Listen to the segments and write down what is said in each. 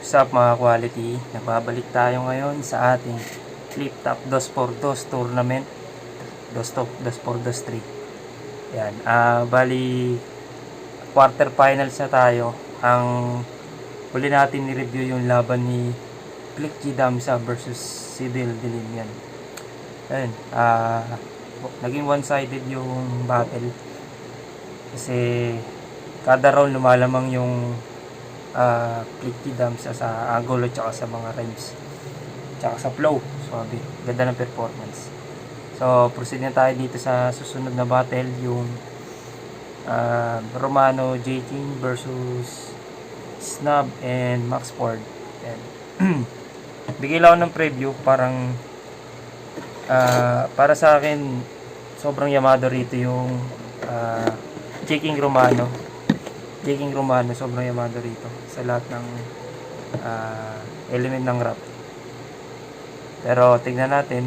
What's up mga quality? Nagbabalik tayo ngayon sa ating Flip Top 2x2 tournament 2x2 3. Yan, bali quarter finals na tayo. Ang huli natin ni-review yung laban ni Click G Damsa versus Civil Dilim yan. Ayun, naging one-sided yung battle. Kasi kada round lumalamang yung Click G Damsa sa angulo tsaka sa mga rhymes tsaka sa flow. Swabe, ganda ng performance. So proceed na tayo dito sa susunod na battle, yung Romano J King versus Snub and Max Ford. Bigay lang ako ng preview. Parang para sa akin sobrang yamado rito yung J King Romano. Sobrang yamado rito sa lahat ng element ng rap. Pero tignan natin,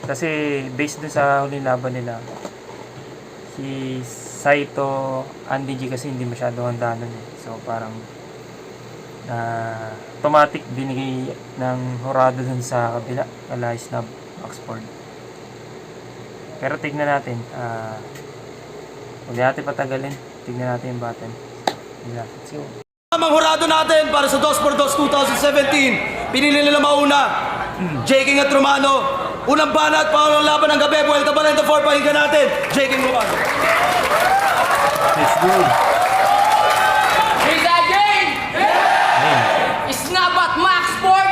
kasi based dun sa huling laban nila, si Saito Andy G kasi hindi masyado handa nun eh. So parang automatic binigay ng horado dun sa kabila kala Snub Oxford. Pero tignan natin, huwag natin patagalin, tignan natin yung battle. Let's go. Ang horado natin para sa 2x2 2017, pinili nila mauna, J King at Romano. Unang banat, pangalawang laban ng gabi, Vuelta Valenta 4, pakinggan natin, J King Romano. Let's go. Hey, Jane! Snub at Max Ford,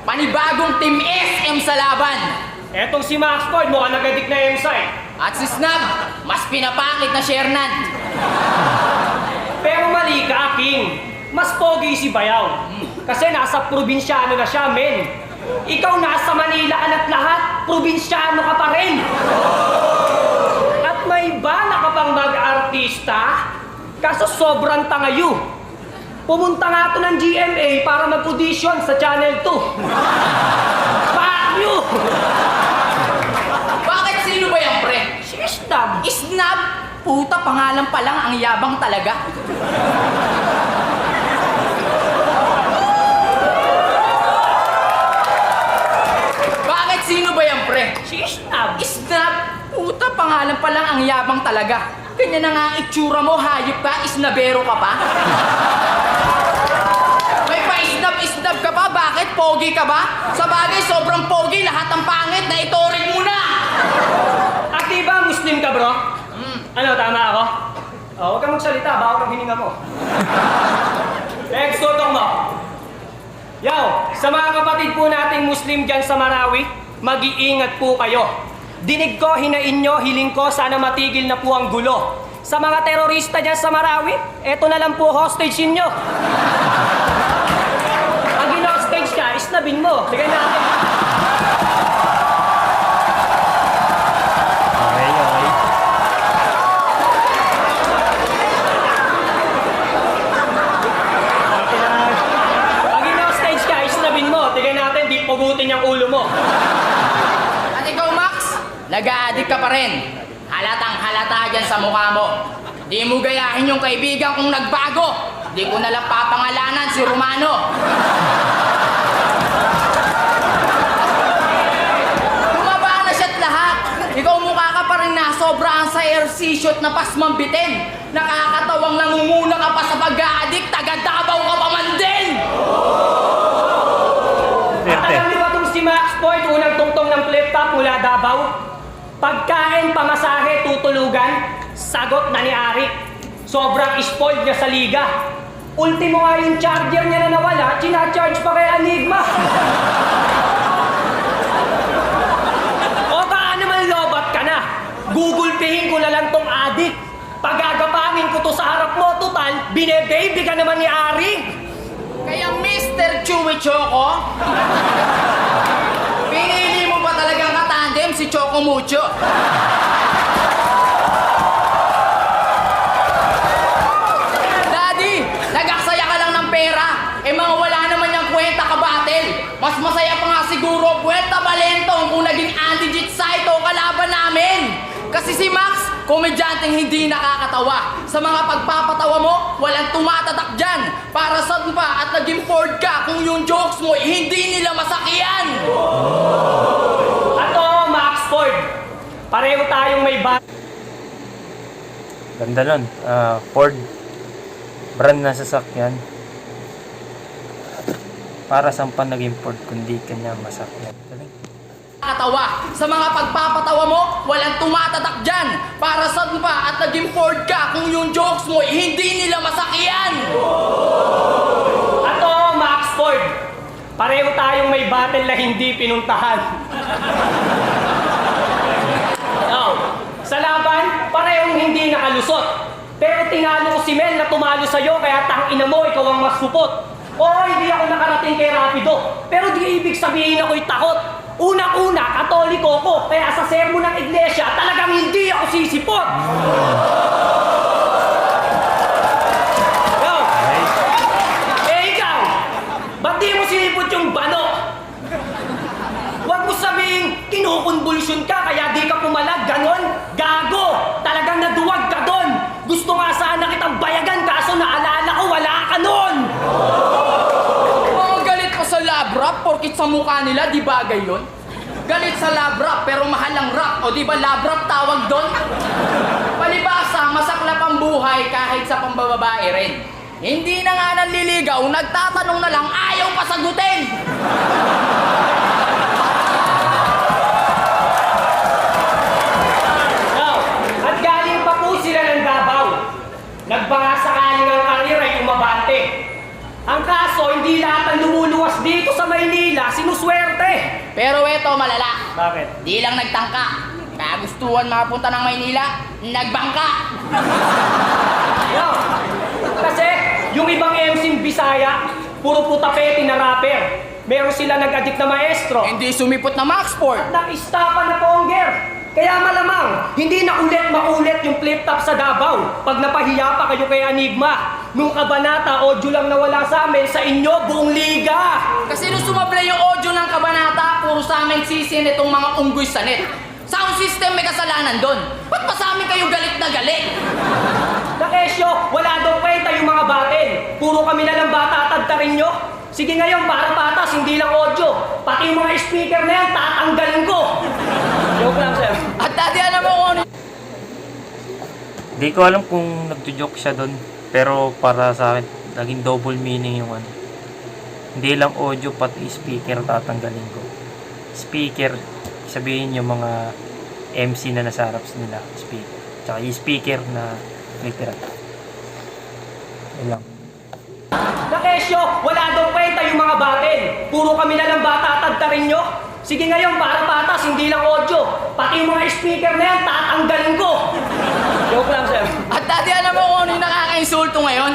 panibagong Team SM sa laban. Etong si Max Ford, mukhang nagadik na M-site. At si Snub, mas pinapakit na Shernan. Pero mali ka, King. Mas pogi si Bayaw. Kasi nasa probinsyano na siya, men. Ikaw nasa Manila at lahat, probinsyano ka pa rin. At may bala ka pang mag-artista, kaso sobrang tangayo. Pumunta nga to ng GMA para mag-audition sa Channel 2. Fuck you! Bakit sino ba yan, pre? Si Snub. Snub? Puta, pangalan pa lang, ang yabang talaga. Bakit sino ba yan, pre? Si Snub. Snub? Puta, pangalan pa lang, ang yabang talaga. Ganyan na nga ang itsura mo, hayop ka, isnabero ka pa. May pa-isnab ka pa? Bakit? Pogi ka ba? Sa bagay, sobrang pogi, lahat ng pangit na itorig mo na! At diba, Muslim ka, bro? Ano, tama ako? Oh, huwag kang magsalita, baka kang hininga mo. Next, tutong mo. Yo, sa mga kapatid po nating Muslim dyan sa Marawi, mag-iingat po kayo. Dinig ko, hinain nyo, hiling ko, sana matigil na po ang gulo. Sa mga terorista dyan sa Marawi, eto na lang po hostage inyo. Ang gino-hostage ka, isnabin mo. Sige natin. Okay. Pag ino-stage ka, isnabin mo. Tignan natin, di pugutin yung ulo mo. At ikaw, Max, nag-a-addict ka pa rin. Halatang halata dyan sa mukha mo. Di mo gayahin yung kaibigan kong nagbago. Di ko nalang papangalanan si Romano. Tumaba na siya't lahat. Ikaw mukha ka pa rin na sobrang sa air-shot na pasmang bitin. Nakakatawang nangunguna ka pa sa pag-a-addict. Taga-Davao ka pa man din. At alam niyo ba itong si Max Ford, unang tungtong ng flip top mula Davao? Pagkain, pamasahe, tutulugan, sagot na ni Ari. Sobrang spoiled niya sa liga. Ultimo nga yung charger niya na nawala, charge pa kay Enigma. O baka naman lobat ka na. Gugulpihin ko na lang tong adik. Pagagapangin ko to sa harap mo, total, bine-baby ka naman ni Ari. Kaya Mr. Chewy Choco, pinili mo ba talagang katandem si Choco Mucho? Daddy, nag-aksaya ka lang ng pera. Eh mga wala naman yung kwenta ka-battle. Mas masaya pa nga siguro Vuelta Valenta kung naging anti-jit Saito kalaban namin. Kasi si Max, komedyanteng hindi nakakatawa. Sa mga pagpapatawa mo, walang tumatatak dyan. Para saan pa at naging Ford ka kung yung jokes mo hindi nila masakyan? Ato, Max Ford. Pareho tayong may Ganda nun. Ford. Brand na sasakyan. Para saan pa naging Ford kundi kanya masakyan. Galing. Katawa. Sa mga pagpapatawa mo, walang tumatatak dyan. Para saan pa at naging Ford ka kung yung jokes mo hindi nila masakyan? Ato, Max Ford. Pareho tayong may battle na hindi pinuntahan. Oh, sa laban, parehong hindi nakalusot. Pero tinalo ko si Mel na tumalo sa'yo, kaya tangina mo, ikaw ang mas supot. Oo, hindi ako nakarating kay Rapido. Pero di ibig sabihin ako'y takot. Unang-una, katoliko ko, kaya sa sermon ng iglesia, talagang hindi ako sisipot. Yo! Ikaw! Ba't di mo sinipot yung bano? Huwag mo sabihin, kinukonvulsyon ka, kaya di ka pumalag, ganon? Gago! Talagang naduwag ka doon! Gusto nga sana kitang bayagan, kaso naalala ko, wala ka nun! Mga galit pa sa lab rap, porkit sa mukha nila, di bagay yun? Galit sa lab rap, pero mahal ang rap, o di ba lab rap tawag doon? Palibasa, masaklap ang buhay kahit sa pambababae rin. Hindi na nga nanliligaw, nagtatanong na lang, ayaw pa sagutin! Now, at galing pa po sila ng Davao. Nagbaka sakaling ang karir ay umabante. Ang kaso, hindi lahat ng lumuluwas dito sa Maynila sinuswerte. Pero eto malala, Bakit? di lang nagtangka. Kagustuhan makapunta ng Maynila, nagbangka. Yo, kasi yung ibang MC Bisaya, puro putapete na rapper. Meron sila nag-addict na maestro. Hindi sumipot na Maxport. Nag-istapa na ponger. Kaya malamang, hindi na ulit maulit yung flip-top sa Davao pag napahiya pa kayo kay Enigma. Nung kabanata, audio lang nawala sa amin, sa inyo, buong liga. Kasi nung sumablay yung audio ng kabanata, puro sa amin sisin itong mga unggoy sanit. Sound system may kasalanan doon. Ba't pa sa amin kayo galit na galit? Nakesyo, wala daw kwenta yung mga batin. Puro kami na lang bata tagtarin nyo. Sige ngayon, para patas, hindi lang audio. Pati yung mga speaker na yan, tatanggalin ko. Joke lang, sir. At dati alam mo kung ano. Di ko alam kung nagjo-joke siya doon. Pero para sa akin, naging double meaning yung ano. Hindi lang audio, pati speaker tatanggalin ko. Speaker, sabihin yung mga MC na nasa harap nila. Speaker. Tsaka yung speaker na literal. Yun lang. Nakesyo, wala daw kwenta yung mga batin. Puro kami na lang bata tagtarin nyo. Sige ngayon, para patas, hindi lang audio. Pati yung mga speaker na yan, tatanggalin ko. Joke lang, sir. At dati alam mo kung ano yung nakaka-insulto ngayon?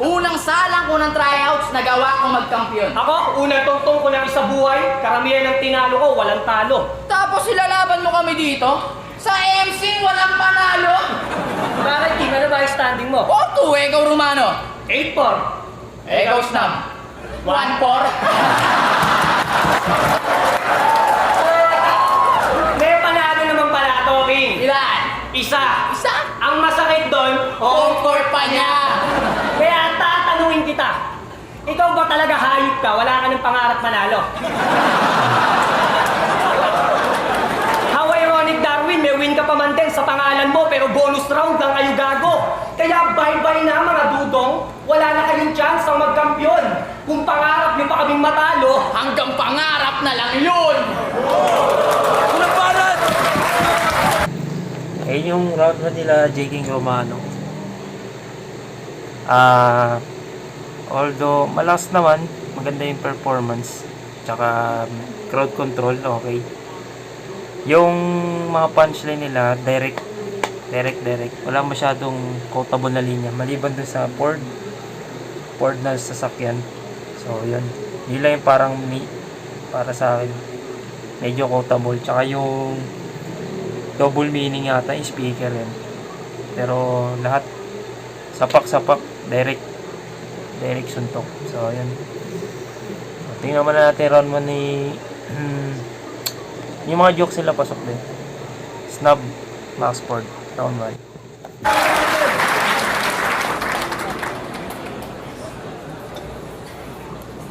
Unang salang ko ng tryouts, nagawa kong magkampiyon. Ako, unang tungtong ko ng isa buhay, karamihan ng tinalo ko, walang talo. Tapos ilalaban mo kami dito? Sa MC, walang panalo? Bakit, King? Ano ba yung standing mo? O to, ikaw Romano. 8-4. Ikaw Snap. 1-4. May panalo naman pala to, King. Ilan? Isa. Isa? Ang masakit doon, Home court pa niya. kaya tatanungin kita. Ikaw ba talaga hayop ka? Wala ka ng pangarap manalo. How ironic, Darwin, may win ka pa man din sa pangalan mo pero bonus round lang kayo gago. Kaya bye-bye na mga dudong. Wala na kayong chance ang magkampiyon. Kung pangarap nyo pa kaming matalo, Hanggang pangarap na lang yun. Unang banat! Eh yung round na nila J. King Romano. Although malakas naman, maganda yung performance. Tsaka crowd control, okay. Yung mga punchline nila, direct. Wala masyadong quotable na linya. Maliban dun sa Ford na sasakyan. So, yun. Yun lang yung parang para sa akin. Medyo quotable. Tsaka yung double meaning yata yung speaker yun. Pero lahat sapak, direct suntok. So, yun. So, tingnan mo na natin round 1 ni yung mga jokes nila pasok din. Snub, Max Ford. Round 1.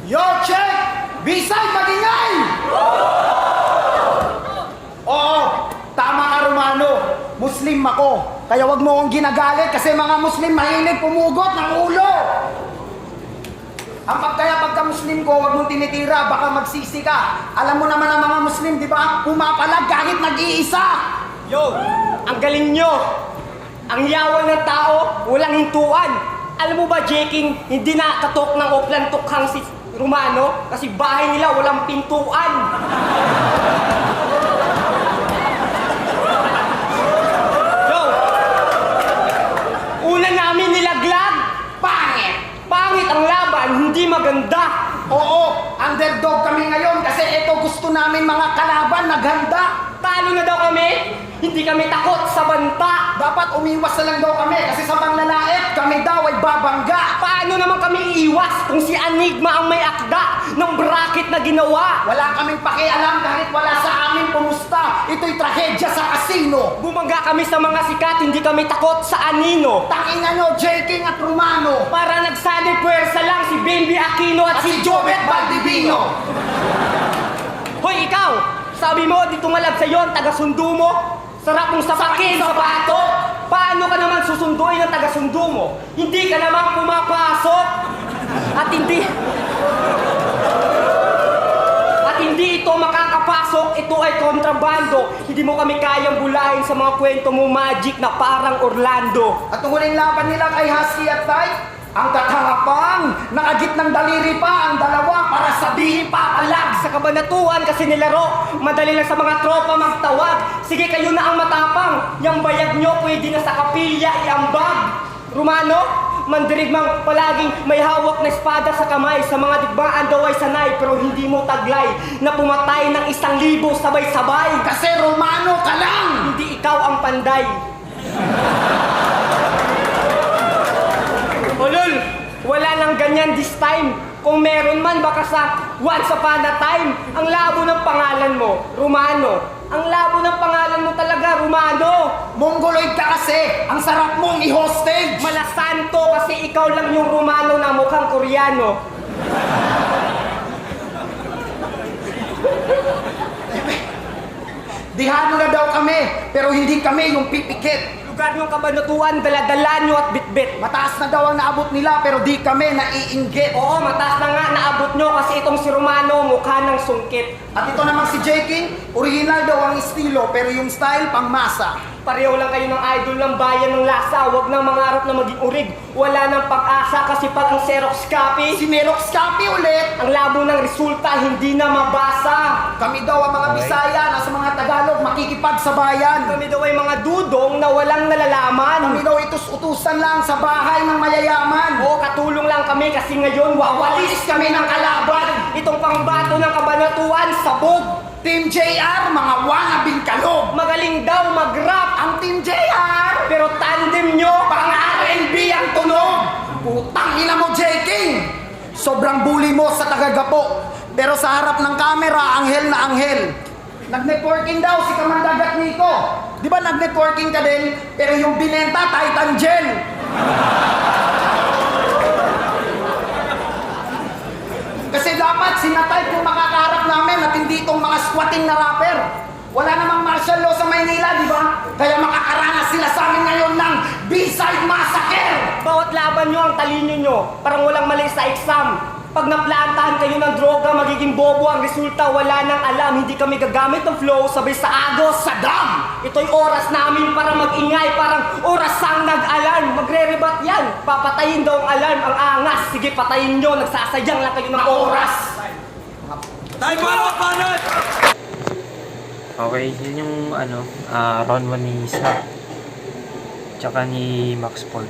Yo, check! Bisay, magingay! Oo, tama ka, Romano. Muslim ako. Kaya wag mo akong ginagalit kasi mga Muslim mahilig pumugot ng ulo. Kaya pagka-Muslim ko, wag mong tinitira, baka magsisi ka. Alam mo naman ang mga Muslim, di ba? Pumapalag kahit nag-iisa. Yo, ang galing nyo. Ang yawan ng tao, walang hintuan. Alam mo ba, Jeking, hindi nakatok ng Oplan tukhang si Romano kasi bahay nila walang pintuan. Yo, una namin nilaglag. Pangit. Pangit ang laban, hindi maganda. Oo, underdog kami ngayon kasi ito gusto namin mga kalaban naghanda. Talo na daw kami, hindi kami takot sa banta. Dapat umiwas na lang daw kami kasi sa panglalait kami daw ay babangga. Paano naman kami iiwas kung si Enigma ang may akda ng bracket na ginawa? Wala kaming pakialam kahit wala sa amin pumusta. Ito'y trahedya sa kasino. Bumangga kami sa mga sikat, hindi kami takot sa anino. Tangina nyo, J. King at Romano. Para nagsanay puwersa lang si Bambi Aquino at si Jobet Valdivino. Hoy ikaw, sabi mo dito malab sa'yo ang taga-sundo mo? Sarap mong sapakin sa bato. Paano ka naman susunduin ang taga-sundo mo? Hindi ka naman pumapasok. At hindi ito makakapasok, ito ay kontrabando. Hindi mo kami kayang bulahin sa mga kwento mo magic na parang Orlando. At ang huling laban nila kay Husky at Ty, ang katarapang, nakagit ng daliri pa ang dalawa para sabihin papalag. Sa kabanatuan kasi nilaro, madali lang sa mga tropa magtawag. Sige kayo na ang matapang, yung bayag nyo pwede na sa kapilya iambag. Romano, mandirigmang palaging may hawak na espada sa kamay. Sa mga digmaan daw ay sanay, pero hindi mo taglay na pumatay ng 1,000 sabay-sabay. Kasi Romano ka lang. Hindi ikaw ang panday. Ulol, wala nang ganyan this time. Kung meron man, baka sa once upon a time. Ang labo ng pangalan mo, Romano. Ang labo ng pangalan mo talaga, Romano. Mongoloid ka kasi. Ang sarap mong i-hostage. Malasanto kasi ikaw lang yung Romano na mukhang Koreano. Dihano na daw kami, pero hindi kami yung pipikit. Lugar yung kabanatuan, dala-dala nyo at bitbit. Mataas na daw ang naabot nila, pero di kami naiinggit. Oo, mataas na nga naabot nyo kasi itong si Romano mukha ng sungkit. At ito namang si J. King, original daw ang estilo, pero yung style pang masa. Pareho lang kayo ng idol ng bayan ng lasa. Huwag nang mangarap na maging urig. Wala nang pag-asa kasi pag ang Xerox copy, Si Merox Copy ulit. ang labo ng resulta hindi na mabasa. Kami daw ang mga Bisaya na sa mga Tagalog makikipag sa bayan. Kami daw ay mga dudong na walang nalalaman. Kami daw itus-utusan lang sa bahay ng mayayaman. Oo, katulong lang kami kasi ngayon wawalis Walis kami ng kalaban. itong pangbato ng kabanatuan sabog. Team JR, mga wanabing kalog. Magaling daw mag-rap Ang Team JR, pero tandem nyo pang R&B ang tunog. Putang ina mo, J. King. Sobrang bully mo sa tagagapo. Pero sa harap ng kamera, anghel na anghel. Nag-networking daw si Kamandagat Nico. Di ba nag-networking ka din? Pero yung binenta, Titan Gel. Kasi dapat sinatype yung makakaharap namin at hindi itong mga squatting na rapper. Wala namang martial law sa Maynila, di ba? Kaya makakaranas sila sa amin ngayon ng B-side massacre! bawat laban nyo ang talino nyo. Parang walang mali sa exam. Pag naplantahan kayo ng droga, magiging bobo ang resulta. Wala nang alam, hindi kami gagamit ng flow sabay sa agos, sa dam. Ito'y oras namin para mag-ingay, parang oras sang nag-alarm. Magre-rebat yan, papatayin daw ang alarm, ang angas. Sige, patayin nyo, nagsasayang lang kayo ng oras. Time out, banat! Okay, yun yung round 1 ni Snap tsaka ni Max Paul.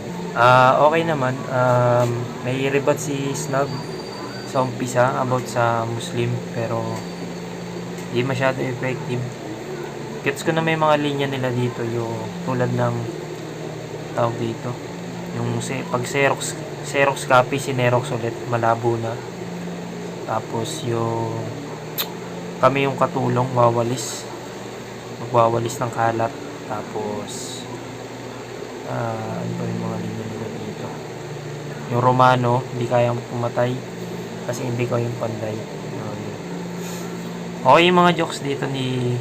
Okay naman. May rebat si Snap sa umpisa about sa Muslim, pero di masyado effective. Gets ko na may mga linya nila dito, yung tulad ng tawag dito, yung pag Xerox copy, Xerox ulit, malabo na. Tapos yung kami yung katulong magwawalis ng kalat. Tapos Ano ba yung mga linya nila dito? Yung Romano, hindi kayang pumatay kasi hindi ko yung panday. Okay yung mga jokes dito ni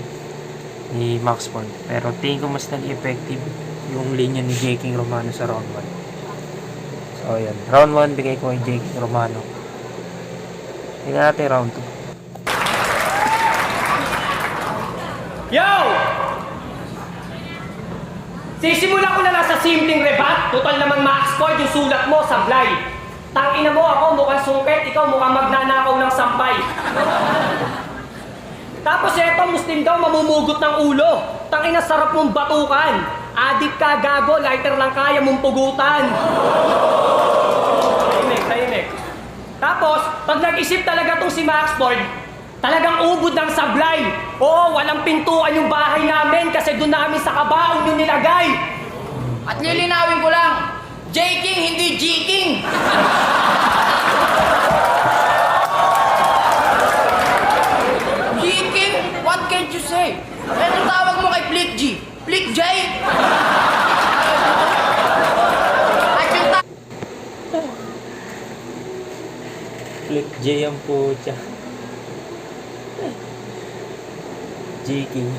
Max Ford, pero tingin ko mas nag-effective yung linya ni J. King Romano sa round 1. So ayan, round 1 bigay ko kay J. King Romano. Tingnan natin round 2. Yo! Sisimula ko na lang sa simpleng rebat. Total naman Max Ford yung sulat mo, sablay. Tangina mo ako, mukhang sungkit. Ikaw mukhang magnanakaw ng sampay. Tapos eto, Muslim daw, mamumugot ng ulo. Tangina, sarap mong batukan. Adik ka, gago, lighter lang kaya mong pugutan. Tahimik. Tapos, pag nag-isip talaga tong si Max Ford, talagang ubod ng sablay. Oo, walang pintuan yung bahay namin kasi doon namin sa kabaong yung nilagay. At lilinawin ko lang, J. King, hindi G. King. G. King? What can't you say? Anong tawag mo kay Flick G? Flick J? At yung Flick J ang pucha. J. King.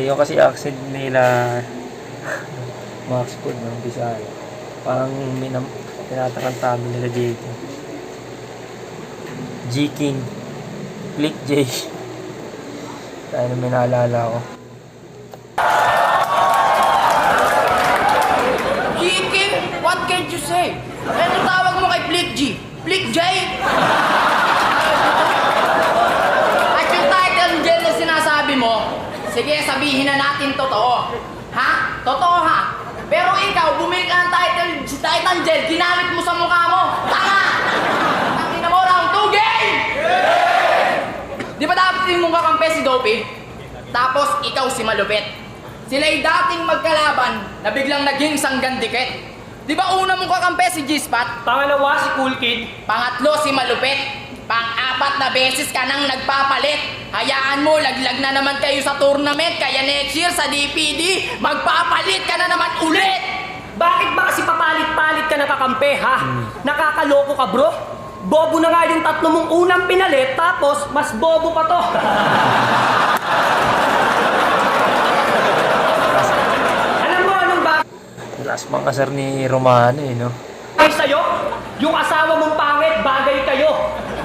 Yung kasi accent nila Max Ford ng Bisaya. Parang tinatakantabi nila J. King. J. King. Flick J. Kaya na may naalala ko. G. King? What can't you say? Anong tawag mo kay Flick G? Flick J? At yung title dyan na sinasabi mo, sige, sabihin na natin totoo. Ha? Totoo ha? Pero ikaw, bumili ka ng title gel, ginamit mo sa mukha mo. Tama! Tangina mo, round 2, game! Di ba dapat yung mong kakampi si Dopey? Tapos ikaw si Malupit. Sila'y dating magkalaban na biglang naging sanggandikit. Di ba una mong kakampi si G-Spot? Pangalawa si Cool Kid. Pangatlo si Malupit. Pang-apat na beses ka nang nagpapalit. Hayaan mo, laglag na naman kayo sa tournament. Kaya next year sa DPD, magpapalit ka na naman ulit. Bakit ba kasi papalit-palit ka nakakampi, ha? Nakakaloko ka, bro? Bobo na nga yung tatlo mong unang pinalit, tapos mas bobo pa to. Alam mo anong ba? Last pang kasar ni Romano no? Ay sa'yo, yung asawa mong pangit, bagay kayo.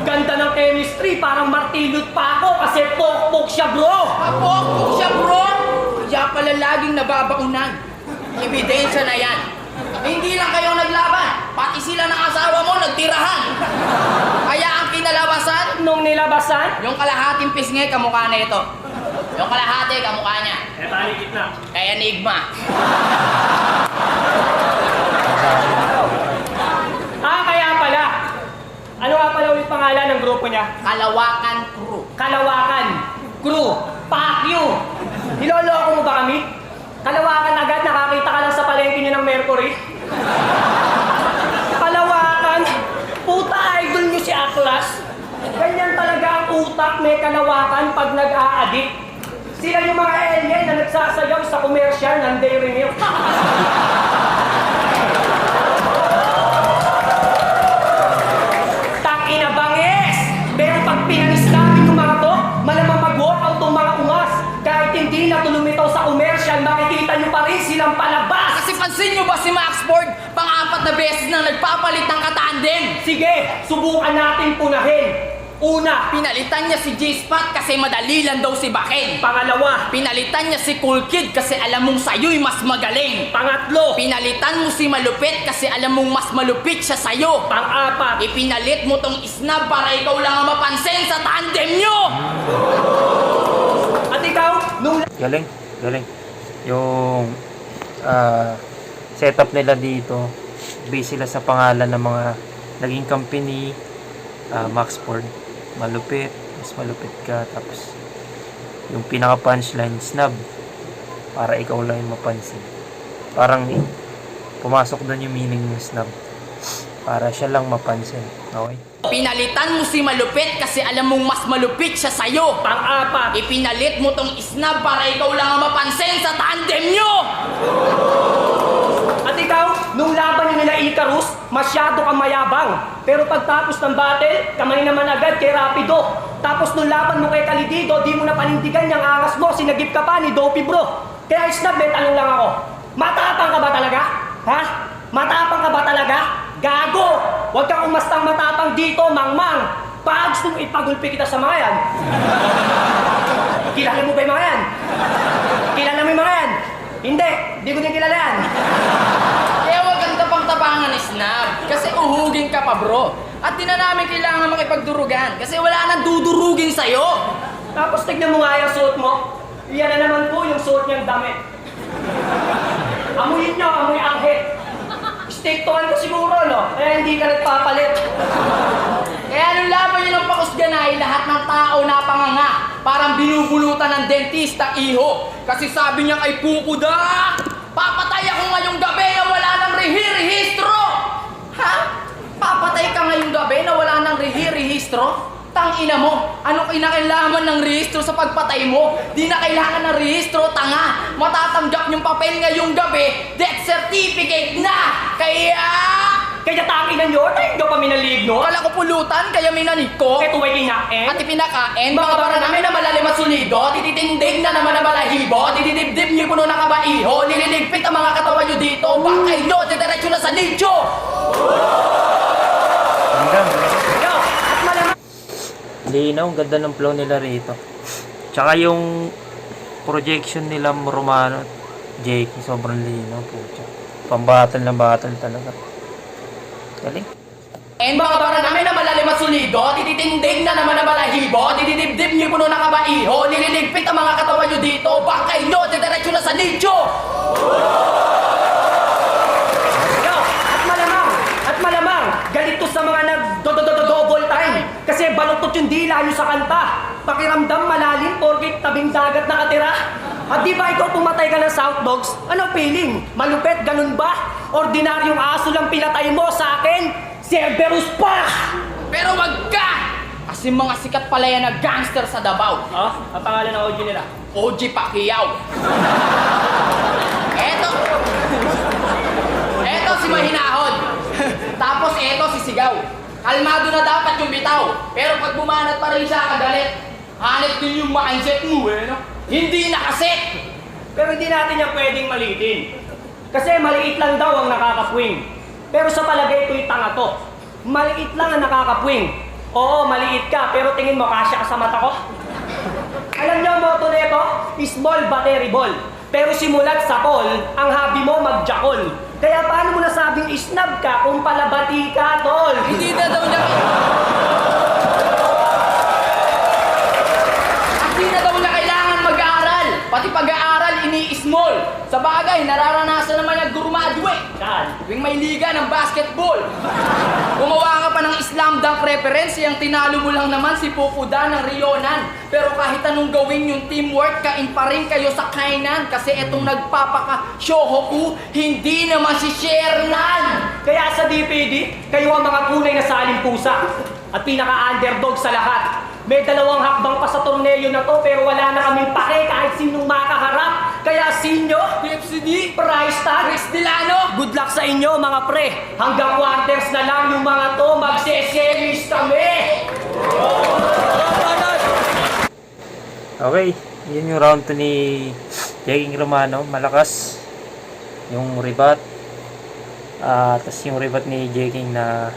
Ganda ng chemistry, parang martilyo pa ako kasi pok-pok siya, bro. Kapok siya, bro. Kaya pala laging nababaunan. Ebidensya na yan. Hindi lang kayo naglaban, pati sila ng asawa mo nagtirahan. Kaya ang kinalabasan, Nung nilabasan, yung kalahating pisngi kamukha na ito. Yung kalahati kamukha niya. talikit na. Kaya Enigma. Kaya pala. Ano nga pala ulit pangalan ng grupo niya? Kalawakan Crew. Kalawakan. Crew. Pakyo. Niloloko mo ba kami? Kalawakan agad, nakakita ka lang sa palengke niyo ng Mercury. Kalawakan. Puta, idol niyo si Atlas. Ganyan talaga ang utak may kalawakan pag nag-a-addict. Sila yung mga alien na nagsasayaw sa commercial ng Dairy Milk. Tangina banges! Pero pag pinalis namin yung mga to, malamang mag-walkout tong mga ungas. Kahit hindi na lumitaw sa commercial, makikita nyo pa rin silang palabas. Kasi pansin nyo ba si Max Ford? Pang-apat na beses na nagpapalit ng katandem. Sige, subukan natin punahin. Una, Pinalitan niya si G-Spot kasi madali lang daw si Baken. pangalawa, Pinalitan niya si Cool Kid kasi alam mong sa'yo'y mas magaling. pangatlo, Pinalitan mo si Malupit kasi alam mong mas malupit siya sa'yo. pang-apat. Ipinalit mo tong Snub para ikaw lang ang mapansin sa tandem nyo! At ikaw, nung Galing. Yung setup nila dito, base sila sa pangalan ng mga naging company, Max Ford. Malupit, mas malupit ka, tapos yung pinaka punchline, snub, para ikaw lang yung mapansin. Parang pumasok doon yung meaning ng snub, para siya lang mapansin. Okay? Pinalitan mo si Malupit kasi alam mong mas malupit siya sa'yo. pang-apat, Ipinalit mo tong Snub para ikaw lang ang mapansin sa tandem nyo! Masyado kang mayabang. Pero pagtapos ng battle, kamay naman agad kay Rapido. Tapos nung laban mo kay Calidido, di mo na panindigan yung angas mo, sinagip ka pa ni Dopey bro. Kaya Snub, may tanong lang ako. Matapang ka ba talaga? Ha? Matapang ka ba talaga? Gago! Huwag kang umastang matapang dito, mangmang! Baka gusto mo ipagulpi kita sa mga yan. Kilala mo ba yung mga yan? Kilala mo yung mga yan? Hindi ko din kilala yan. Kaya huwag kang tapang-tapangan, Snub. Kasi uhugin ka pa, bro. At di na namin kailangan makipagdurugan. Kasi wala nang dudurugin sa'yo. Tapos tignan mo nga yung suot mo. Iyan na naman po yung suot niyang damit. Amuyin nyo, amoy anghe. Stick to ko siguro, no? Eh, hindi ka nagpapalit. Kaya nung laban niyo ng pakusganay, lahat ng tao napanganga. Parang binubulutan ng dentista, iho. Kasi sabi niya kay Kukuda, papatay ako ngayong gabi na wala nang rehistro. Ha? Papatay ka ngayong gabi na wala nang rehistro? Tangina mo, anong kinakailangan ng rehistro sa pagpatay mo? Di na kailangan ng rehistro, tanga. Matatanggap yung papel ngayong gabi, death certificate na! Kaya tanginan nyo, tayo nyo pa minalig, no? Kala ko pulutan, kaya minanig ko. Ito ay kinain. At ipinakain, mga bara namin na malalim at solido, tititindig na naman na balahibo, titidibdib niyo puno ng kabaiho, nililigpit ang mga katawan nyo dito, bangkay nyo, didiretso na sa nicho! Hanggang. Yo, at malamang. Linaw, ang ganda ng flow nila rito. Tsaka yung projection nila Romano at Jake, sobrang linaw po. Pambattle na battle talaga. Galing. Mga bara namin na malalim at solido, tititindig na naman na balahibo, titidibdib niyo puno ng kabaiho, nililigpit ang mga katawan nyo dito, bangkay nyo, didiretso na sa nicho! Yo, at malamang, galit to sa mga nag-double time. Kasi baluktot yung dila nyo sa kanta. Pakiramdam malalim, porkit tabing dagat nakatira. At di ba ikaw pumatay ka ng South Dogs? Ano feeling? Malupet, ganun ba? Ordinaryong aso lang pinatay mo sa akin? Cerberus pa! Pero wag ka! Kasi mga sikat pala yan na gangster sa Davao. Ang pangalan ng OG nila? OG Pacquiao. Eto si Mahinahon. Tapos eto si Sigaw. Kalmado na dapat yung bitaw. Pero pag bumanat pa rin siya kagalit, hanip din yung mindset mo no? Hindi nakaset! Pero hindi natin yan pwedeng malitin. Kasi maliit lang daw ang nakakapwing. Pero sa palagay ko'y tanga to. Maliit lang ang nakakapwing. Oo, maliit ka, pero tingin mo kasya ka sa mata ko? Alam niyo ang motto nito? Small but terrible. Pero simulat sa call, ang hobby mo magjakol. Kaya paano mo nasabing isnab ka kung palabati ka, tol? Hindi na daw niya... Hindi na daw niya kailangan mag-aaral. Pati pag-aaral, ini-small. Sa bagay, nararanasan naman niya graduate. Saan? Tuwing may liga ng basketball. Gumawa ka pa ng slam dunk reference, yung tinalo mo lang naman si Pupuda ng Rionan. Pero kahit anong gawin yung teamwork, kain pa rin kayo sa kainan. Kasi etong nagpapaka-shohoku, hindi naman si Shernan. Kaya sa DPD, kayo ang mga punay na saling pusa. At pinaka-underdog sa lahat. May dalawang hakbang pa sa torneo na to, pero wala na kaming pake kahit sinong makaharap. Kaya sinyo, PFCD, price tag, Chris Delano. good luck sa inyo mga pre. Hanggang quarters na lang yung mga to, magsesemis kami. Okay, yun yung round 2 ni Jake Romano. Malakas yung rebat. Tapos yung rebat ni Jake na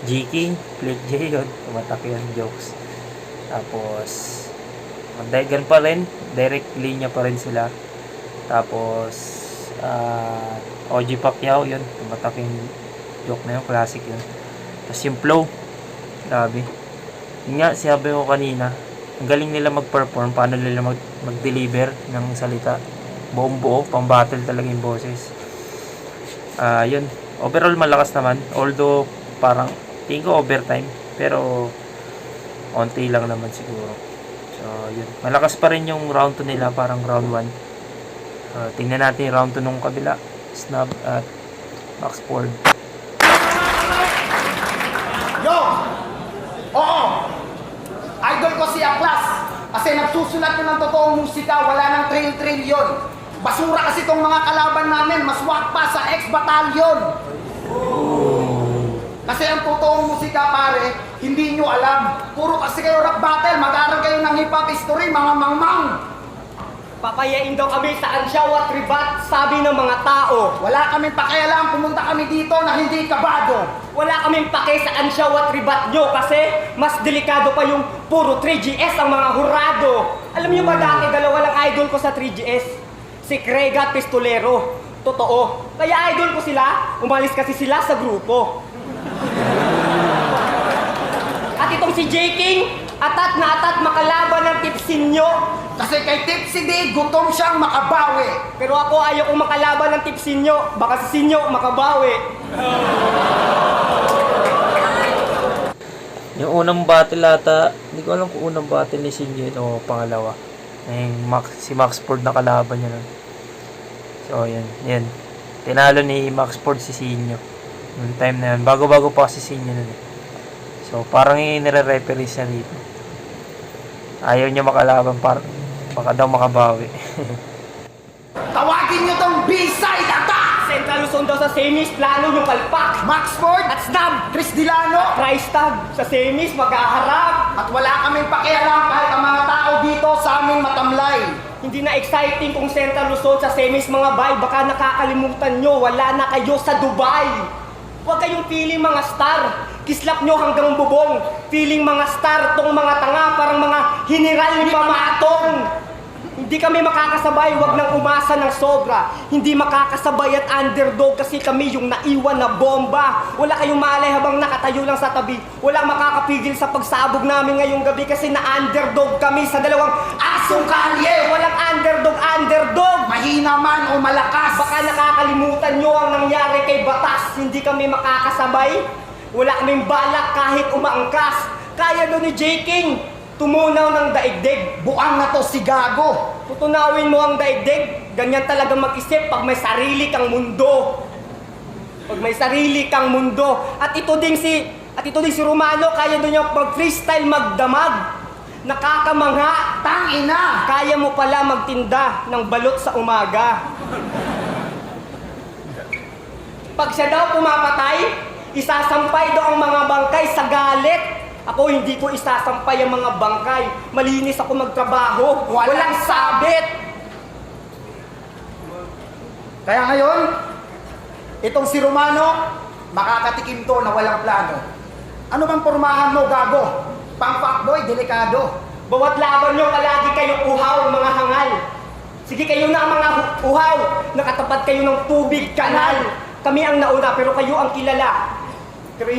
G-King, Click J yun. Tumatak yun, jokes. Tapos magdaigan pa rin, direct linya pa rin sila. Tapos OG Pacquiao yun, tumatak yung joke na yun, classic yun. Tapos yung flow, grabe. Yun nga, sabi ko kanina, ang galing nila mag-perform, paano nila mag-deliver ng salita. Buong buo, pang-battle talaga yung boses. Yun, overall malakas naman, although parang tingin ko overtime, pero onti lang naman siguro. So yun, malakas pa rin yung round 2 nila, parang round 1. Tingnan natin yung round 2 nung kabila, Snub at Max Ford. Yo! Oo! Idol ko si Aklas. Kasi nagsusulat ko ng totoong musika, wala nang trail yun. Basura kasi tong mga kalaban namin, mas wak pa sa ex-batalyon. Kasi ang totoong musika pare, hindi nyo alam. Puro kasi kayo rap battle, mag-aaral kayo ng hip-hop history, mga mangmang. Papayain daw kami sa Ansyaw at Ribat, sabi ng mga tao. Wala kaming pakialam, pumunta kami dito na hindi kabado. Wala kaming pake sa Ansyaw at Ribat nyo kasi mas delikado pa yung puro 3GS ang mga hurado. Alam niyo ba dati dalawa lang idol ko sa 3GS? Si Craig at Pistolero. Totoo. Kaya idol ko sila, umalis kasi sila sa grupo. At itong si J. King, atat na atat makalaban ng tipsin nyo. Kasi kay Tipsy D, gutom siyang makabawi. Pero ako ayaw kong makalaban ng tipsin nyo. Baka si Sinyo makabawi. Yung unang battle ata, hindi ko alam kung unang battle ni Sinyo yun o pangalawa. Si Max Ford na kalaban niya nun. So, yan. Tinalo ni Max Ford si Sinyo. Noong time na yun. Bago-bago pa si Sinyo nun eh. So, parang nire-referee siya dito. Ayaw niya makalaban, baka daw makabawi. Tawagin nyo tong B-side attack! Central Luzon daw sa semis, plano yung palpak. Max Ford At snub! Chris Dilano. Price tag sa semis, maghaharap. At wala kaming pakialam kahit ang mga tao dito sa aming matamlay. Hindi na exciting kung Central Luzon sa semis mga bay. Baka nakakalimutan nyo, wala na kayo sa Dubai. Huwag kayong feeling mga star. Kislap nyo hanggang bubong. Feeling mga star, tong mga tanga, parang mga hiniral ni pamatong. Hindi kami makakasabay, wag nang umasa ng sobra. Hindi makakasabay at underdog kasi kami yung naiwan na bomba. Wala kayong malay habang nakatayo lang sa tabi. Wala makakapigil sa pagsabog namin ngayong gabi kasi na-underdog kami sa dalawang asong kalye. Walang underdog. Mahina man o malakas. Baka nakakalimutan nyo ang nangyari kay Batas. Hindi kami makakasabay. Wala kaming balak kahit umaangkas. Kaya doon ni J. King, tumunaw ng daigdig. Buang na to si Gago. Tutunawin mo ang daigdig, ganyan talaga mag-isip pag may sarili kang mundo. Pag may sarili kang mundo. At ito din si Romano, kaya doon yung mag-freestyle magdamag. Nakakamangha. Tangina. Kaya mo pala magtinda ng balot sa umaga. Pag siya daw pumapatay, isasampay daw ang mga bangkay sa galit. Ako hindi ko isasampay ang mga bangkay. Malinis ako magtrabaho. Walang sabit. Kaya ngayon, itong si Romano, makakatikim to na walang plano. Ano bang pormahan mo, Gago? Pang-fuckboy, delikado. Bawat laban nyo, palagi kayong uhaw, mga hangal. Sige, kayo na ang mga uhaw. Nakatapat kayo ng tubig, kanal. Kami ang nauna, pero kayo ang kilala. Pero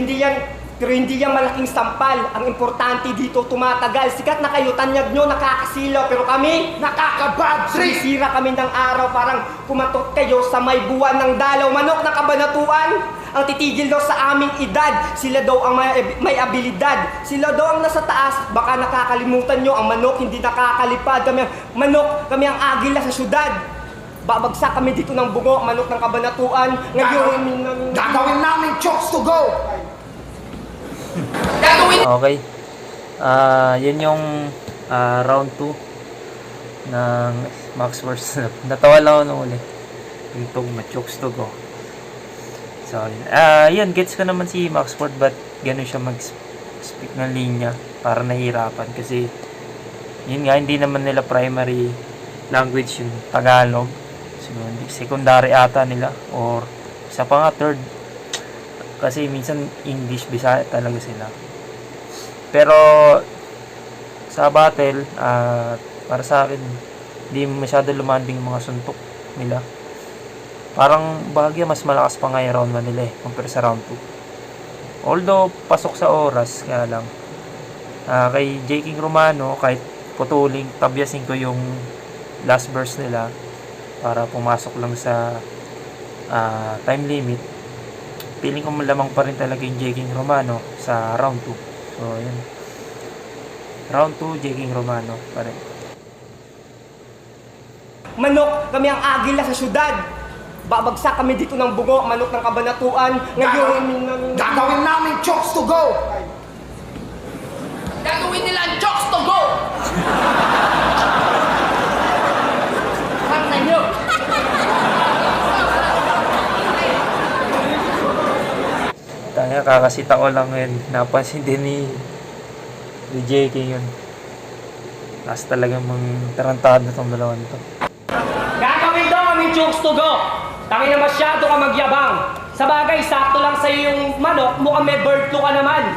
hindi yan malaking sampal. Ang importante dito, tumatagal. Sikat na kayo, tanyag nyo, nakakasilaw. Pero kami, Nakaka-bad trip. sinisira kami ng araw. Parang kumatok kayo sa may buwan ng dalaw. Manok na kabanatuan, ang titigil daw sa aming edad. Sila daw ang may abilidad. Sila daw ang nasa taas. Baka nakakalimutan nyo, ang manok hindi nakakalipad. Kami ang agila sa syudad. Babagsak kami dito ng bungo, manok ng kabanatuan. Ngayon, Gagawin namin chokes to go. Okay. Yun yung round 2 ng Max vs. Natawa lang ako nung uli. Yung tugma, chokes to go. So, yun, gets ko naman si Max Ford, but ganun siya mag-speak ng linya para nahihirapan kasi yun nga, hindi naman nila primary language yung Tagalog. So, secondary ata nila or isa pa nga third kasi minsan English, Bisaya talaga sila. Pero sa battle, para sa akin hindi masyado lumanding yung mga suntok nila. Parang bahagya mas malakas pa nga yung round 1 nila compare sa round 2. Although pasok sa oras, kaya lang kay J. King Romano, kahit putuling, tabyasin ko yung last verse nila para pumasok lang sa time limit. Feeling ko malamang pa rin talaga yung J. King Romano sa round 2. So, yun. Round 2, J. King Romano pa rin. manok, kami ang agila sa syudad. Babagsak kami dito ng bungo, manok ng kabanatuan. Ngayon, Gagawin namin chokes to go. Gagawin nila ang chokes to go! Harap na inyo! kakasitao lang yun. Napansin din ni JK yun. Tapos talagang tarantado tong dalawang to. Gagawin daw aming chokes to go. Tangin na masyado ka magyabang. Sa bagay, sakto lang sa'yo yung manok, mukhang may bird flu ka naman.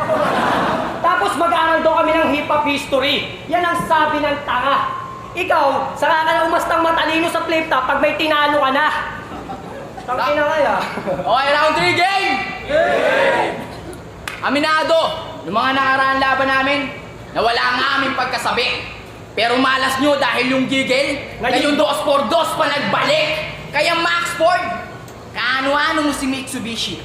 Tapos mag-aaral daw kami ng hip-hop history. Yan ang sabi ng tanga. Ikaw, saka ka na umastang matalino sa flip top pag may tinalo ka na. Tangin na kaya. Okay, round 3 game! Aminado, yung mga nakaraan laban namin, nawala nga aming pagkasabi. Pero malas nyo dahil yung gigil, ngayon 2x2 pa nagbalik. Kaya Max Ford, kaano-ano mo si Mitsubishi?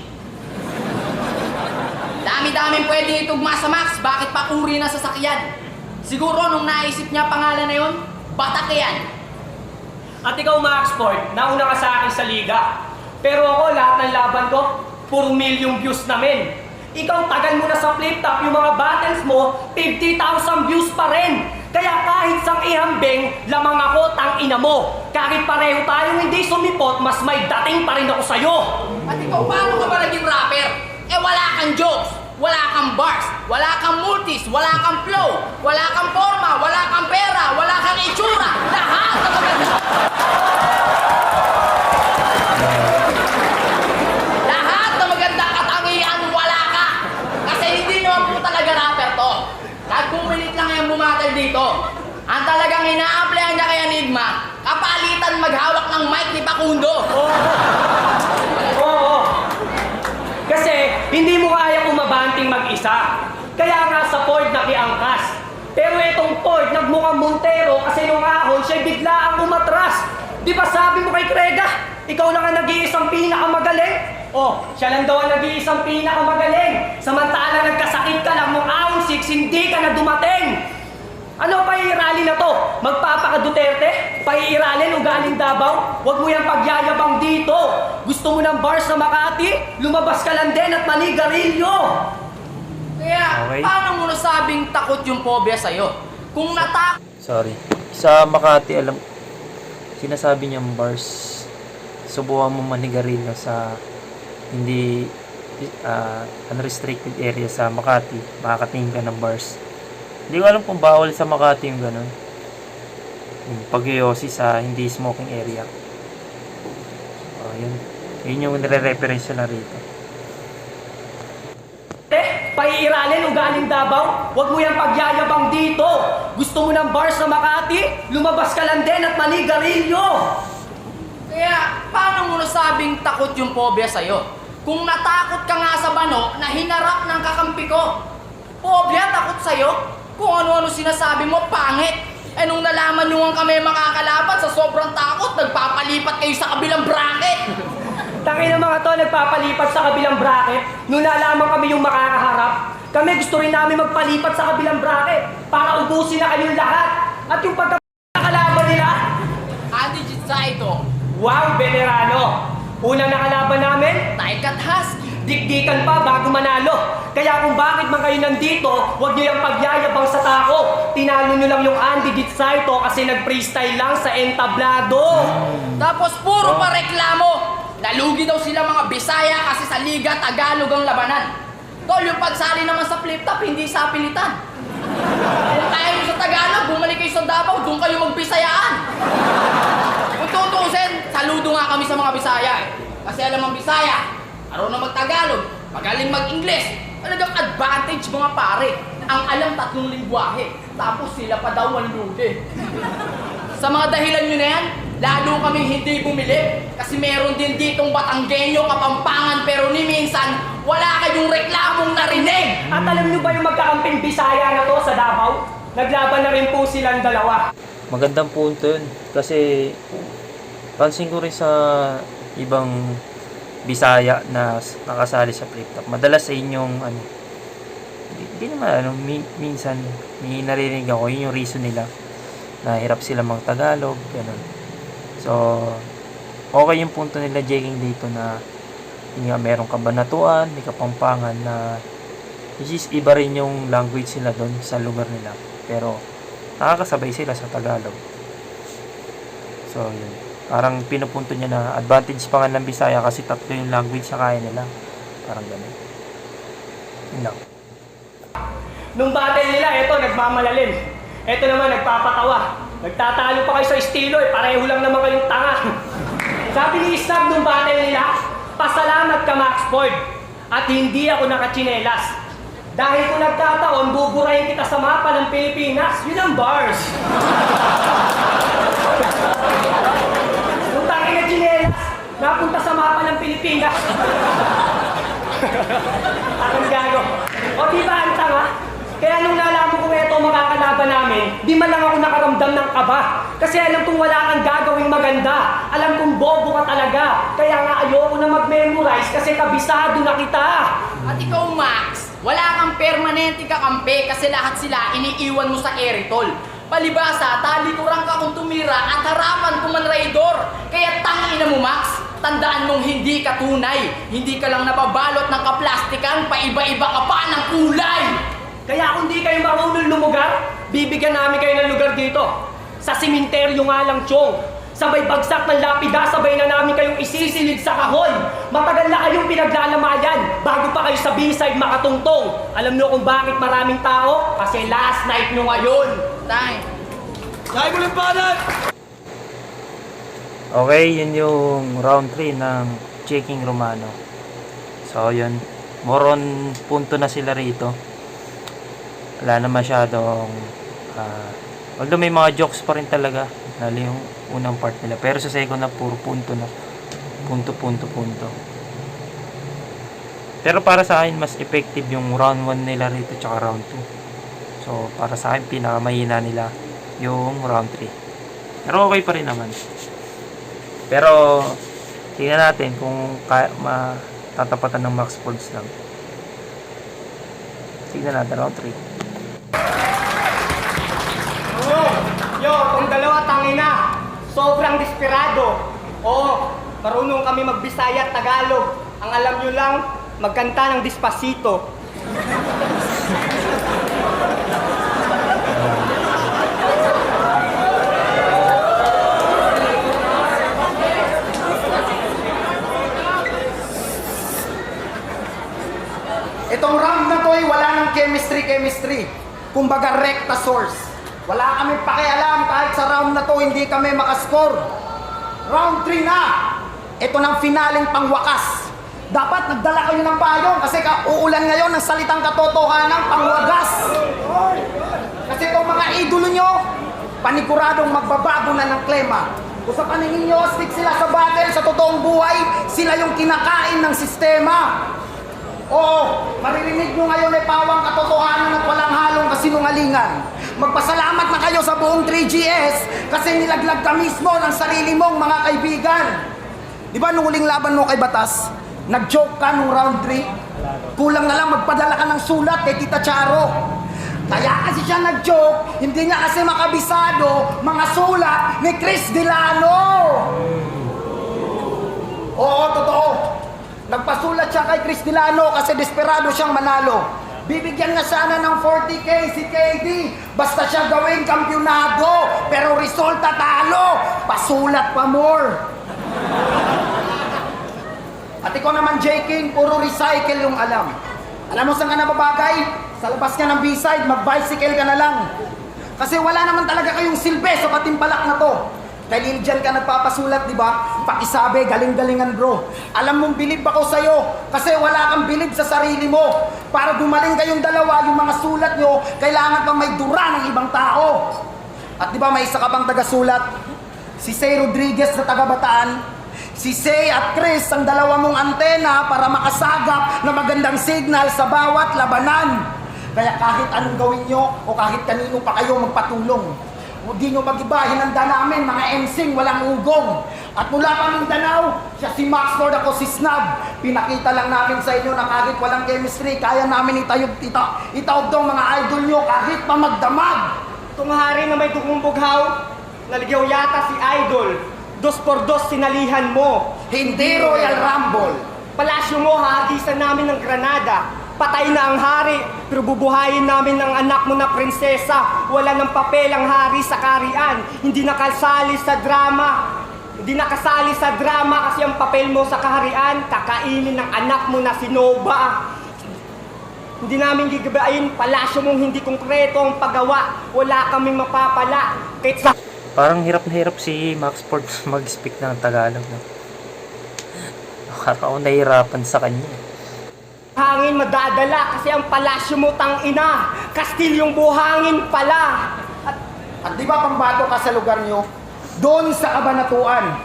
Dami-daming pwede itugma sa Max, bakit pa uri na sasakyan? Siguro nung naisip niya pangalan na yun, batak yan. At ikaw, Max Ford, nauna ka sa akin sa liga. Pero ako, lahat ng laban ko, puro milyong views namin. Ikaw, tagal mo na sa flip top, yung mga battles mo, 50,000 views pa rin. Kaya kahit sang ihambing, lamang ako, tang ina mo. Kahit pareho tayong hindi sumipot, mas may dating pa rin ako sa'yo. At ikaw, paano ka ba naging rapper? Eh wala kang jokes, wala kang bars, wala kang multis, wala kang flow, wala kang forma, wala kang pera, wala kang itsura. Lahat na maganda. Lahat na maganda katangian, wala ka. Kasi hindi naman po talaga rapper to. Kahit pumilit lang yung bumatal dito. Ang talagang ina-applyan niya kay Enigma, kapalitan maghawak ng mic ni Pakundo. Oo. Kasi hindi mo kaya umabanting mag-isa. Kaya nga sa Ford nakiangkas. Pero itong Ford nagmukhang Montero kasi nung ahon siya'y bigla ang umatras. Di ba sabi mo kay Krega, ikaw lang ang nag-iisang pinakamagaling? Oh, siya lang daw ang nag-iisang pinakamagaling. Samantalang nagkasakit ka lang nung ahon 6, hindi ka na dumating. Ano paiirali na to? Magpapaka-Duterte? Paiiralin o galing Davao? Huwag mo yung pagyayabang dito. Gusto mo ng bars sa Makati? Lumabas ka lang din at manigarilyo. Kaya, Okay. paano mo nasabing takot yung phobia sa'yo? Kung natakot Sorry. Sa Makati, sinasabi niyang bars, subukan mo manigarilyo sa hindi unrestricted area sa Makati, makakatingin ka ng bars. Hindi ko alam kung bawal sa Makati yung ganun. Yung pag-yosi sa hindi smoking area. So, yun yung nire-reference na rito. Paiiralin o galing Davao? Huwag mo yung pagyayabang dito. Gusto mo ng bars sa Makati? Lumabas ka lang din at manigarilyo. Kaya, paano mo nasabing takot yung phobia sa'yo? Kung natakot ka nga sa bano na hinarap ng kakampi ko. Phobia, takot sa'yo? Kung ano-ano sinasabi mo, pangit. Eh nung nalaman nyo nga kami makakalaban sa sobrang takot, nagpapalipat kayo sa kabilang bracket. Tangin ng mga to, nagpapalipat sa kabilang bracket. Nung nalaman kami yung makakaharap, kami gusto rin namin magpalipat sa kabilang bracket para ubusin na kayong lahat. At yung pagkakalaban nila, Andy Jitsaito, wow, venerano! Unang nakalaban namin, Taikat Husky. dikdikan pa bago manalo. Kaya kung bakit man kayo nandito, huwag niyo yung pagyayabang sa tako. Tinalo niyo lang yung Andy Gitsaito kasi nag-freestyle lang sa entablado. Tapos puro pa reklamo. Nalugi daw sila mga Bisaya kasi sa Liga Tagalog ang labanan. Tol, yung pagsali naman sa flip top, hindi sa pilitan. Kung kaya nyo sa Tagalog, bumalik kayo sa Davao, doon kayo magbisayaan. Kung tutusin, saludo nga kami sa mga Bisaya eh. Kasi alam ang Bisaya, marunong mag-Tagalog, magaling mag-Ingles. Talagang advantage mga pare. Ang alam 3 lingwahe, tapos sila pa daw ang ludi. Sa mga dahilan nyo na yan, lalo kami hindi bumili. Kasi meron din ditong Batanggenyo, Kapampangan, pero ni minsan, wala kayong reklamong narinig. At alam niyo ba yung magkakamping Bisaya na to sa Davao? Naglaban na rin po silang dalawa. Magandang punto yun. Kasi, pansin ko rin sa ibang Bisaya na nakasali sa flip top. Madalas sa inyong, hindi naman, minsan, may narinig ako, yun yung reason nila. Nahirap sila mag-Tagalog, gano'n. So, okay yung punto nila, Jeking, dito na yun nga, merong Kabanatuan, may Kapampangan na which is iba rin yung language nila doon sa lugar nila. Pero, nakakasabay sila sa Tagalog. So, yun. Parang pinupunto niya na advantage pa nga ng Bisaya kasi 3 yung language na kaya nila. Parang gano'n. Yun lang. Nung battle nila, eto, nagmamalalim. Eto naman, nagpapatawa. Nagtatalo pa kayo sa estilo eh, pareho lang naman kayong tanga. Sabi ni Snap nung battle nila, pasalamat ka Max Ford. At hindi ako nakachinelas. Dahil kung nagkataon, buburahin kita sa mapa ng Pilipinas. Yun ang bars. Nung tayo na chinelas, napunta sa mapa ng Pilipinas. Akong gago. O diba ang tanga? Kaya nung nalaman ko ito makakalaban namin, di man lang ako nakaramdam ng kaba. Kasi alam kong wala kang gagawing maganda. Alam kong bobo ka talaga. Kaya nga ayoko na mag-memorize kasi kabisado na kita. At ikaw, Max, wala kang permanente kakampi kasi lahat sila iniiwan mo sa eritol. Palibasa, talikuran ka kung tumira at harapan kung manraidor. Kaya tangina mo, Max, tandaan mong hindi ka tunay. Hindi ka lang nababalot ng kaplastikan, paiba-iba ka pa ng kulay. Kaya kung di kayo marunong lumugar, bibigyan namin kayo ng lugar dito. Sa simenteryo nga lang, Chong. Sabay bagsak ng lapida, sabay na namin kayong isisilid sa kahon. Matagal na kayong pinaglalamayan bago pa kayo sa B-side makatungtong. Alam nyo kung bakit maraming tao? Kasi last night nyo ngayon. Tay. Dahil mo limpanan! Okay, yun yung round 3 ng Checking Romano. So, yun. More on punto na sila rito. Wala na masyadong although may mga jokes pa rin talaga lalo yung unang part nila, pero sa second na puro punto na punto. Pero para sa akin mas effective yung round 1 nila rito tsaka round 2. So para sa akin pinakamahina nila yung round 3, pero okay pa rin naman. Pero tingnan natin kung matatapatan ng Max Fords lang. Tingnan natin round 3. Yo, itong dalawa tangina. Sobrang desperado. Oo, marunong kami magbisaya at Tagalog. Ang alam nyo lang, magkanta ng Despacito. Itong round na to ay wala ng chemistry. Kumbaga recta source. Wala kami pakialam kahit sa round na to hindi kami makascore. Round 3 na. Ito ng finaling pangwakas. Dapat nagdala kayo ng payong kasi uulan ngayon ng salitang katotohanan pangwagas. Kasi itong mga idolo nyo, paniguradong magbabago na ng klema. Kung sa paningin nyo, stick sila sa battle, sa totoong buhay, sila yung kinakain ng sistema. Oo, maririnig nyo ngayon ay pawang katotohanan at walang halong kasinungalingan. Magpasalamat na kayo sa buong 3GS kasi nilaglag ka mismo ng sarili mong mga kaibigan. Di ba nung huling laban mo kay Batas, nag-joke ka nung round 3? Kulang na lang magpadala ka ng sulat kay Tita Charo. Kaya kasi siya nag-joke, hindi niya kasi makabisado mga sulat ni Chris Delano. Oo, totoo. Nagpasulat siya kay Chris Delano kasi desperado siyang manalo. Bibigyan nga sana ng 40K si KD. Basta siya gawing kampyonado. Pero resulta talo. Pasulat pa more. At ikaw naman, J. King, puro recycle yung alam. Alam mo saan ka nababagay? Sa labas ka ng B-side, mag-bicycle ka na lang. Kasi wala naman talaga kayong silbi sa patimpalak na to. Dahil dyan ka nagpapasulat, di ba? Pakisabi, galing-galingan bro. Alam mong bilib ako sa'yo kasi wala kang bilib sa sarili mo. Para gumaling kayong dalawa, yung mga sulat nyo, kailangan pang may dura ng ibang tao. At di ba may isa ka bang taga-sulat? Si Say Rodriguez na taga-Bataan. Si Say at Chris ang dalawa mong antena para makasagap na magandang signal sa bawat labanan. Kaya kahit anong gawin nyo o kahit kanino pa kayo magpatulong, hindi nyo mag-iba, hinanda namin, mga emsing, walang ugong. At mula pa Mindanao, siya si Max Ford, ako si Snub. Pinakita lang namin sa inyo na kahit walang chemistry, kaya namin itawag tong mga idol nyo kahit pa magdamag. Itong hari na may dugong bughaw, naligaw yata si Idol. 2x2 sinalihan mo. Hindi Royal Rumble. Palasyo mo, hahagisan namin ng granada. Patay na ang hari, pero bubuhayin namin ng anak mo na prinsesa. Wala ng papel ang hari sa karian. Hindi nakasali sa drama. Hindi nakasali sa drama kasi ang papel mo sa kaharian, kakainin ng anak mo na si Nova. Hindi namin gigabain, palasyo mong hindi konkreto ang paggawa. Wala kaming mapapala. Kahit sa Parang hirap na hirap si Max Ford mag-speak ng Tagalog. No? Ako nahihirapan sa kanya. hangin madadala kasi ang palasyo mo tang ina. Kastilyong buhangin pala. At di ba pambato ka sa lugar nyo? Doon sa Kabanatuan.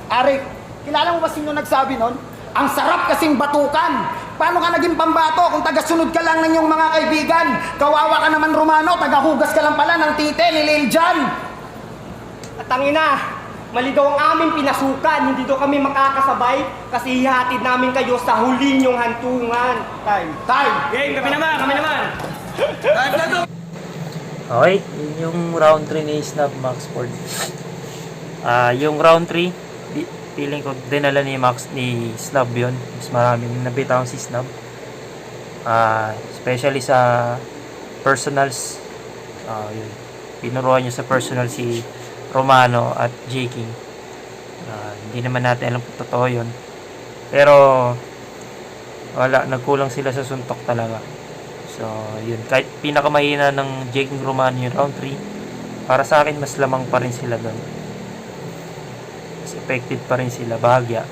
Arik, kilala mo ba sino nagsabi nun? Ang sarap kasing batukan. Paano ka naging pambato kung tagasunod ka lang ng iyong mga kaibigan? Kawawa ka naman Romano, tagahugas ka lang pala ng tite ni Lil Jan. At ang ina, mali daw ang aming pinasukan. Hindi daw kami makakasabay kasi hihatid namin kayo sa huli niyong hantungan. Time. Time! Kami naman. Okay, yun yung round 3 ni Snub Max Ford. Yung round 3, feeling ko dinala ni Snub yun. Mas maraming nabitawan si Snub. Especially sa personals. Yun. Pinuruan niya sa personal si Romano at J. King. Hindi naman natin alam kung totoo yun. Pero wala, nagkulang sila sa suntok talaga. So, yun. Kahit pinakamahina ng J. King Romano yung round 3, para sa akin mas lamang pa rin sila doon. Mas effective pa rin sila, bahagya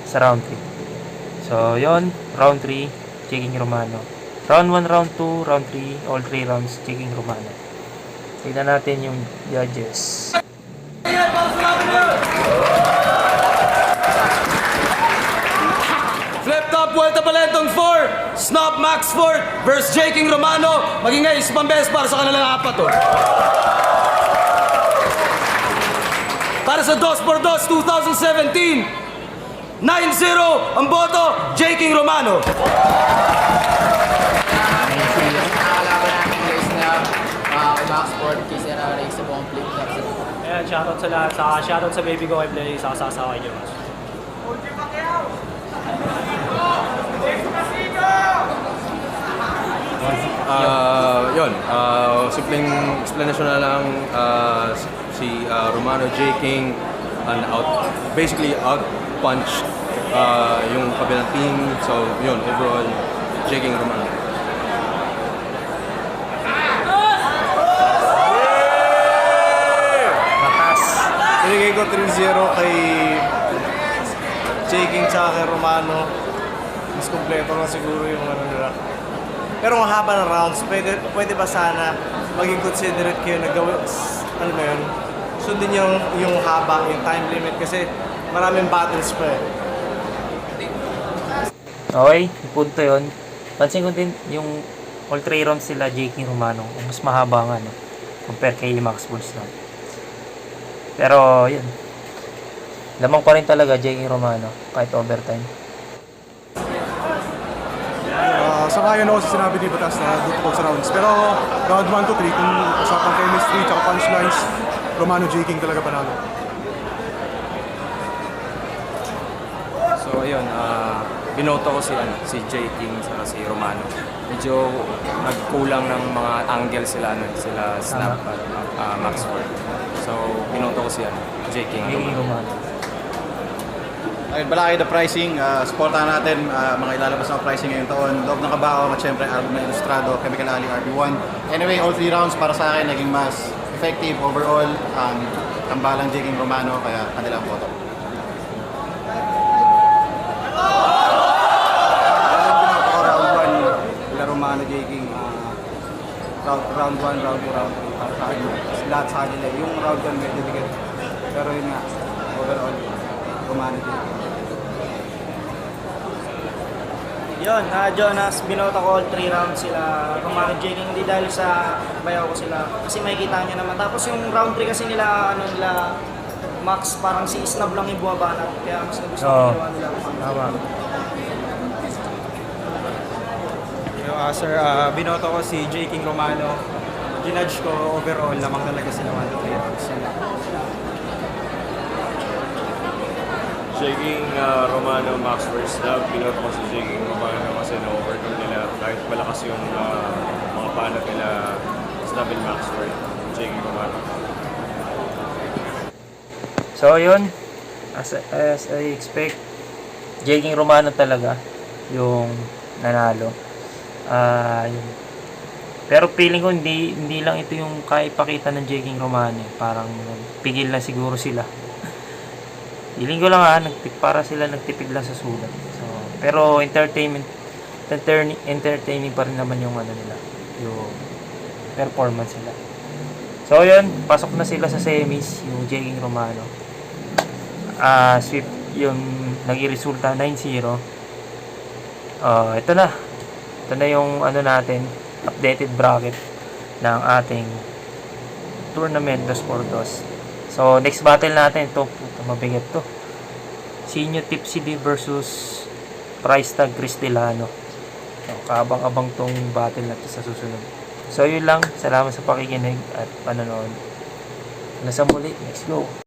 sa round 3. So, yun. Round 3, J. King Romano. Round 1, round 2, round 3, all 3 rounds, J. King Romano. Tignan natin yung judges. Flip top, Vuelta Balentong 4, Snub Max Ford versus J. King Romano. Magingay, isang beses para sa kanilang apat. Para sa 2x2 2017, 9-0 ang boto, J. King Romano. Nakakalaban natin guys na kay Max Ford, kay Sir Alex sa buong flip top. Ayan, shoutout sa lahat. Shoutout sa baby ko kay Play, sa kasasaway niyo. Simpleng explanation na lang, si Romano J. King basically out-punched yung kabilang team. So yun, overall, J. King Romano. Binigay ko 3-0 kay J. King tsaka kay Romano. Mas kompleto na siguro yung ano nila. Pero ang haba ng rounds, pwede ba sana maging considerate kayo na gawin, ano ba yun? Sundin yung haba, yung time limit kasi maraming battles pa eh. Okay, yung punto yun. Pansin ko din yung all 3 rounds sila J. King Romano. Mas mahaba nga, no? Compare kay Max Ford Snub. Pero, yun. Lamang pa rin talaga J. King Romano kahit overtime. Sangayon ako sa sinabi ni Batas na tungkol sa rounds. Pero round 1 to 3, kung usapang chemistry at punchlines, Romano J. King talaga panalo. So ayun, binoto ko si J. King at si Romano. Medyo nagkulang ng mga angle sila Snub at Max Ford. So binoto ko si J. King J. King Romano. Ayun, balaki the pricing. Supportahan natin mga ilalabas na pricing ngayong taon. Loob ng Kabao at syempre album na Ilustrado, Chemical Alley RB1. Anyway, all 3 rounds para sa akin naging mas effective overall. Tambalang J. King Romano, kaya kanilang photo. Round 1, La Romano J. King. Round 1, round 2, round 3 para sa akin. Lahat sa kanila. Yung round 1 medyo bigat. Pero yun nga, overall, Romano J. King. Yun, Jonas, binoto ko all 3 rounds sila Romano J. King, hindi dahil sa bayaw ko sila kasi makikita nyo naman. Tapos yung round 3 kasi nila, Max, parang si Snub lang yung buwabanat, kaya mas nagustuhan ko ginawa nila Romano. Sir, binoto ko si J. King Romano. Ginudge ko overall, lamang talaga sila 1-3 rounds. J. King Romano, Max Ford Snub, pinot ko si J. King Romano kasi na-overcome nila kahit malakas yung mga panat nila Snub and Max Ford, J. King Romano. So, yun. As I expect, J. King Romano talaga yung nanalo. Yun. Pero feeling ko hindi lang ito yung kaipakita ng J. King Romano. Parang pigil na siguro sila. Feeling ko lang para sila nagtipid lang sa sulat. So, pero entertaining pa rin naman yung nila, yung performance nila. So yun, pasok na sila sa semis, yung J. King Romano. Sweep yung naging-resulta 9-0. Ito na yung natin, updated bracket ng ating tournament 2x2. So next battle natin, ito mabigat to. Sinyo Tipsy D versus Price Tag Cristilano. So, kaabang-abang tong battle na to sa susunod. So yun lang, salamat sa pakikinig at panonood. Nasa muli, let's go.